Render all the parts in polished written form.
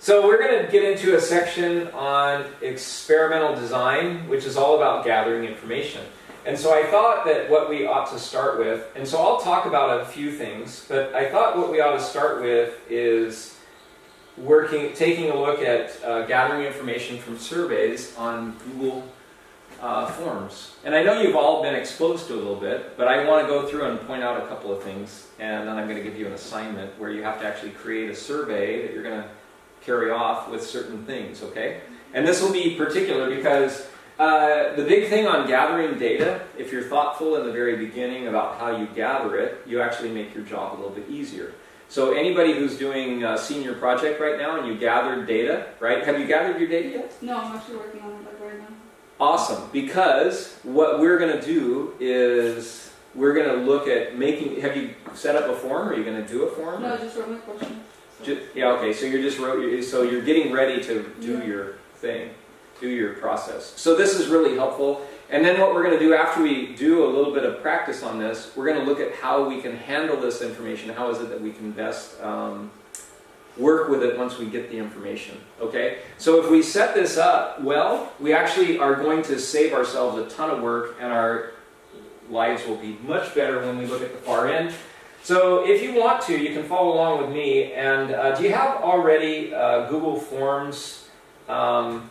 So we're going to get into a section on experimental design, which is all about gathering information. And so I thought that what we ought to start with, and so I'll talk about a few things, but I thought what we ought to start with is taking a look at gathering information from surveys on Google Forms. And I know you've all been exposed to it a little bit, but I want to go through and point out a couple of things, and then I'm going to give you an assignment where you have to actually create a survey that you're going to carry off with certain things, okay? And this will be particular because the big thing on gathering data, if you're thoughtful in the very beginning about how you gather it, you actually make your job a little bit easier. So anybody who's doing a senior project right now and you gathered data, right? Have you gathered your data yet? No, I'm actually working on it like right now. Awesome, because what we're going to do is we're going to look at making, have you set up a form? Are you going to do a form? No, I just wrote my question. Yeah, okay, so so you're getting ready to do your thing, do your process. So this is really helpful. And then what we're going to do after we do a little bit of practice on this, we're going to look at how we can handle this information. How is it that we can best work with it once we get the information, okay? So if we set this up well, we actually are going to save ourselves a ton of work, and our lives will be much better when we look at the far end. So if you want to, you can follow along with me. And do you have already Google Forms on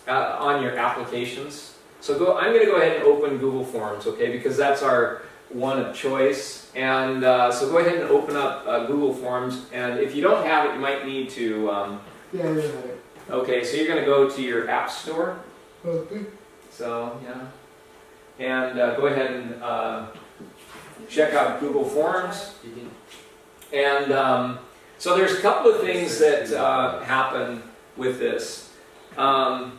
your applications? So I'm going to go ahead and open Google Forms, okay, because that's our one of choice. And so go ahead and open up Google Forms. And if you don't have it, you might need to... Yeah, I have it. Okay, so you're going to go to your App Store. Okay. So, yeah. And go ahead and check out Google Forms. And so there's a couple of things that happen with this. There's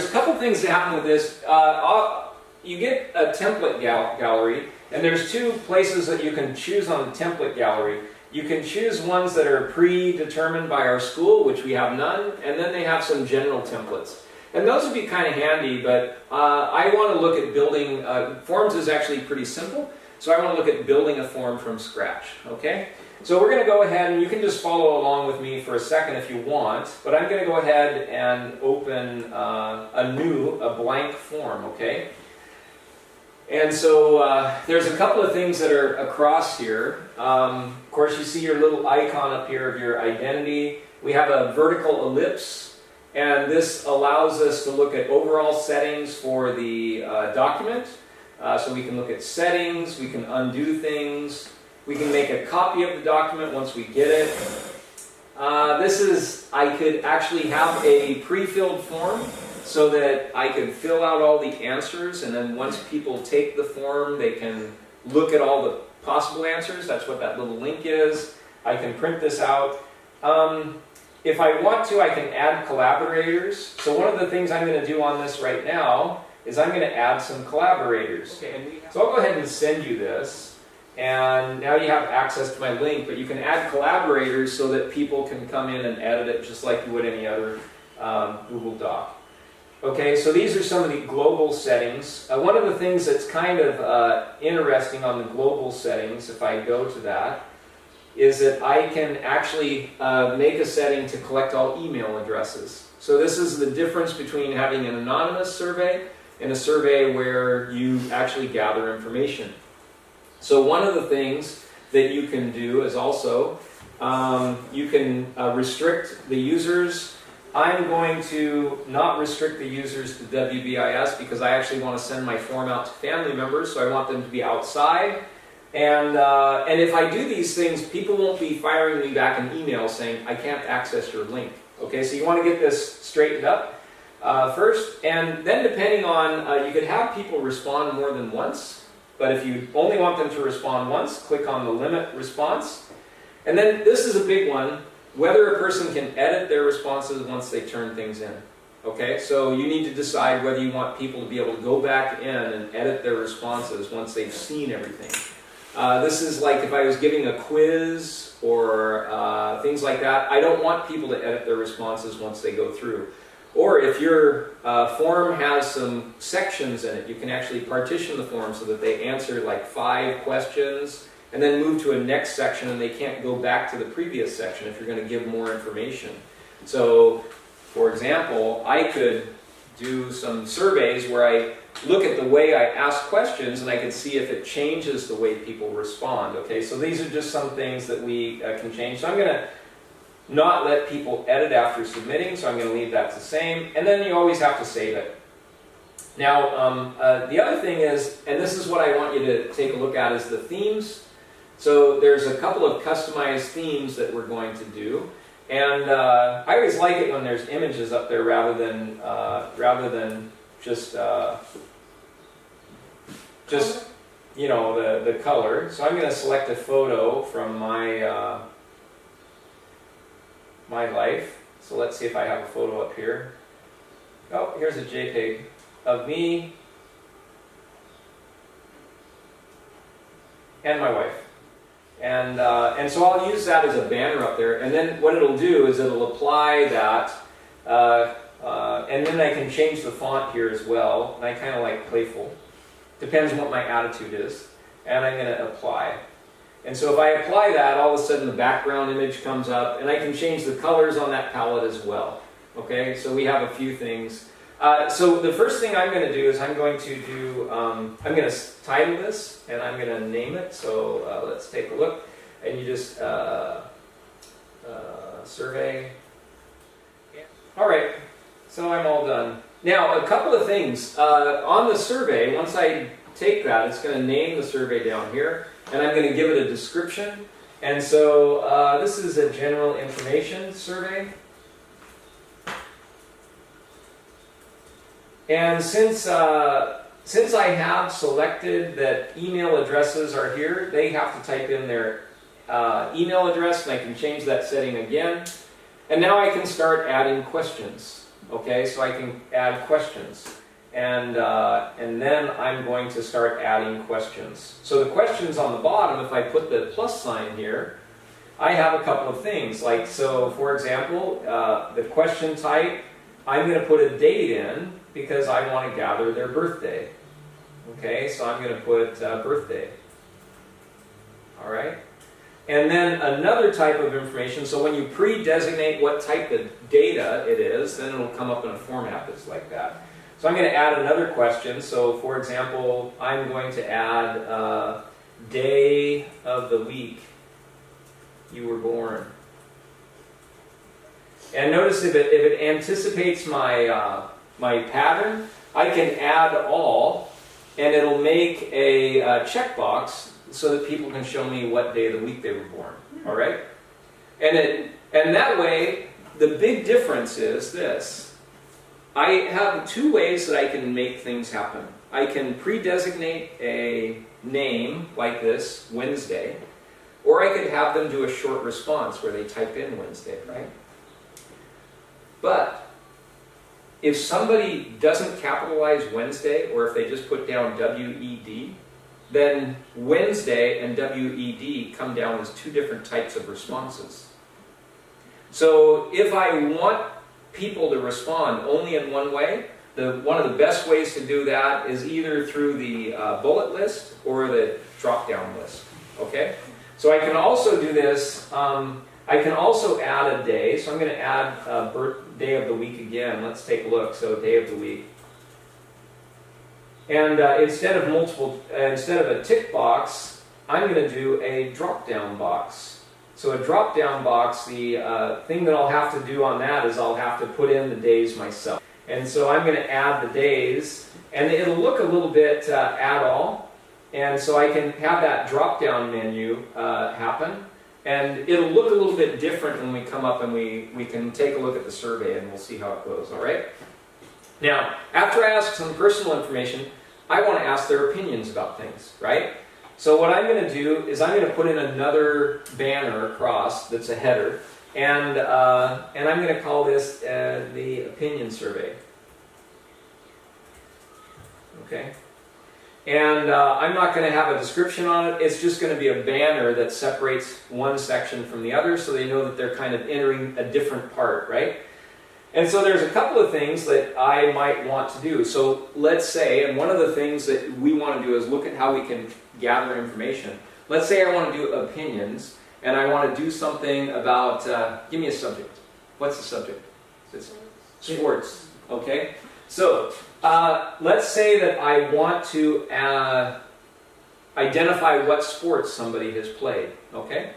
a couple of things that happen with this. You get a template gallery, and there's two places that you can choose on the template gallery. You can choose ones that are predetermined by our school, which we have none, and then they have some general templates. And those would be kind of handy, but I want to look at building, forms is actually pretty simple, so I want to look at building a form from scratch, okay? So we're going to go ahead, and you can just follow along with me for a second if you want, but I'm going to go ahead and open a blank form, okay? And so there's a couple of things that are across here. Of course, you see your little icon up here of your identity. We have a vertical ellipse, and this allows us to look at overall settings for the document. So we can look at settings, we can undo things, we can make a copy of the document once we get it. I could actually have a pre-filled form so that I could fill out all the answers, and then once people take the form, they can look at all the possible answers. That's what that little link is. I can print this out. If I want to, I can add collaborators. So one of the things I'm going to do on this right now is I'm going to add some collaborators. Okay, so I'll go ahead and send you this. And now you have access to my link, but you can add collaborators so that people can come in and edit it just like you would any other Google Doc. Okay, so these are some of the global settings. One of the things that's kind of interesting on the global settings, if I go to that, is that I can actually make a setting to collect all email addresses. So this is the difference between having an anonymous survey and a survey where you actually gather information. So one of the things that you can do is also, you can restrict the users. I'm going to not restrict the users to WBIS because I actually want to send my form out to family members, so I want them to be outside. And if I do these things, people won't be firing me back an email saying, I can't access your link. Okay, so you want to get this straightened up first, and then depending on, you could have people respond more than once, but if you only want them to respond once, click on the limit response. And then this is a big one, whether a person can edit their responses once they turn things in. Okay, so you need to decide whether you want people to be able to go back in and edit their responses once they've seen everything. This is like if I was giving a quiz or things like that. I don't want people to edit their responses once they go through. Or if your form has some sections in it, you can actually partition the form so that they answer like 5 questions and then move to a next section, and they can't go back to the previous section if you're going to give more information. So, for example, I could do some surveys where I look at the way I ask questions, and I can see if it changes the way people respond. Okay, so these are just some things that we can change. So I'm going to not let people edit after submitting, so I'm going to leave that the same. And then you always have to save it. Now, the other thing is, and this is what I want you to take a look at, is the themes. So there's a couple of customized themes that we're going to do. And I always like it when there's images up there rather than just you know, the color. So I'm going to select a photo from my my life. So let's see if I have a photo up here. Oh, here's a JPEG of me and my wife. And so I'll use that as a banner up there, and then what it'll do is it'll apply that, and then I can change the font here as well, and I kind of like playful. Depends on what my attitude is, and I'm going to apply. And so if I apply that, all of a sudden the background image comes up, and I can change the colors on that palette as well. Okay, so we have a few things. So the first thing I'm going to do is I'm going to do, I'm going to title this, and I'm going to name it. So let's take a look, and you just, survey. All right, so I'm all done. Now, a couple of things. On the survey, once I take that, it's going to name the survey down here, and I'm going to give it a description. And so this is a general information survey. And since I have selected that email addresses are here, they have to type in their email address, and I can change that setting again. And now I can start adding questions. Okay, so I can add questions. And then I'm going to start adding questions. So the questions on the bottom, if I put the plus sign here, I have a couple of things. Like, so for example, the question type, I'm going to put a date in because I want to gather their birthday. Okay, so I'm going to put birthday. All right. And then another type of information, so when you pre-designate what type of data it is, then it'll come up in a format that's like that. So I'm going to add another question. So for example, I'm going to add day of the week you were born. And notice if it anticipates my my pattern, I can add all, and it'll make a checkbox so that people can show me what day of the week they were born. All right, and that way, the big difference is this: I have two ways that I can make things happen. I can pre-designate a name like this, Wednesday, or I could have them do a short response where they type in Wednesday, right? But if somebody doesn't capitalize Wednesday, or if they just put down W-E-D, then Wednesday and W-E-D come down as two different types of responses. So if I want people to respond only in one way, one of the best ways to do that is either through the bullet list or the drop-down list. Okay? So I can also do this. I can also add a day. So I'm going to add day of the week again. Let's take a look. So day of the week. And instead of a tick box, I'm going to do a drop-down box. So a drop-down box, the thing that I'll have to do on that is I'll have to put in the days myself. And so I'm going to add the days, and it'll look a little bit add all. And so I can have that drop-down menu happen. And it'll look a little bit different when we come up and we can take a look at the survey, and we'll see how it goes, all right? Now, after I ask some personal information, I want to ask their opinions about things, right? So what I'm going to do is I'm going to put in another banner across that's a header, and I'm going to call this the opinion survey. Okay? And I'm not going to have a description on it. It's just going to be a banner that separates one section from the other so they know that they're kind of entering a different part, right? And so there's a couple of things that I might want to do. So let's say, and one of the things that we want to do is look at how we can gather information. let's say I want to do opinions, and I want to do something about, give me a subject. What's the subject? It's sports, okay? So, let's say that I want to identify what sports somebody has played, okay?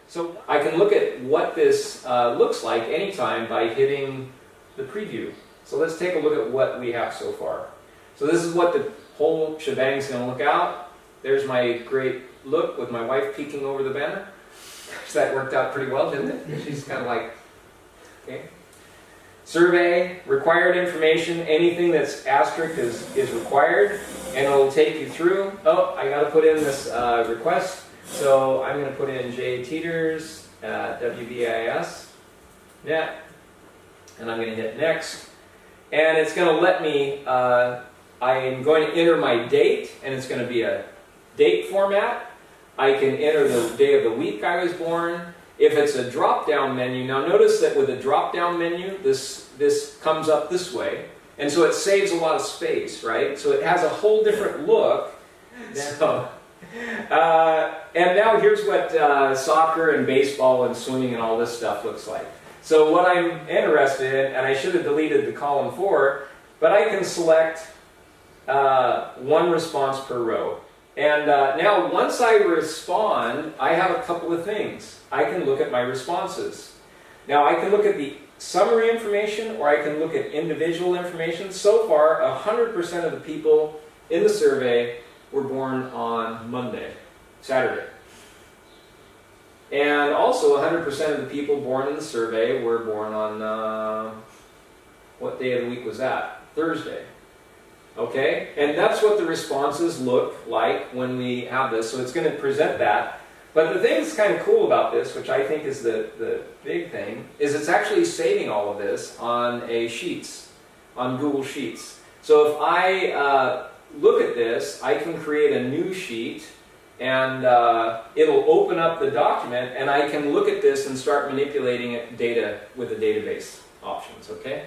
So I can look at what this looks like anytime by hitting the preview. So let's take a look at what we have so far. So this is what the whole shebang is going to look out. There's my great look with my wife peeking over the banner. So that worked out pretty well, didn't it? She's kind of like, okay. Survey, required information, anything that's asterisk is required, and it'll take you through. Oh, I got to put in this request, so I'm going to put in J. Teeters, WBIS, net, and I'm going to hit next, and it's going to let me, I'm going to enter my date, and it's going to be a date format. I can enter the day of the week I was born. If it's a drop-down menu, now notice that with a drop-down menu, this comes up this way, and so it saves a lot of space, right? So it has a whole different look. So, and now here's what soccer and baseball and swimming and all this stuff looks like. So what I'm interested in, and I should have deleted the column 4, but I can select one response per row. And now once I respond, I have a couple of things. I can look at my responses. Now I can look at the summary information, or I can look at individual information. So far, 100% of the people in the survey were born on Saturday. And also 100% of the people born in the survey were born on, what day of the week was that? Thursday. Okay, and that's what the responses look like when we have this, so it's going to present that. But the thing that's kind of cool about this, which I think is the big thing, is it's actually saving all of this on on Google Sheets. So if I look at this, I can create a new sheet, and it'll open up the document, and I can look at this and start manipulating data with the database options, okay?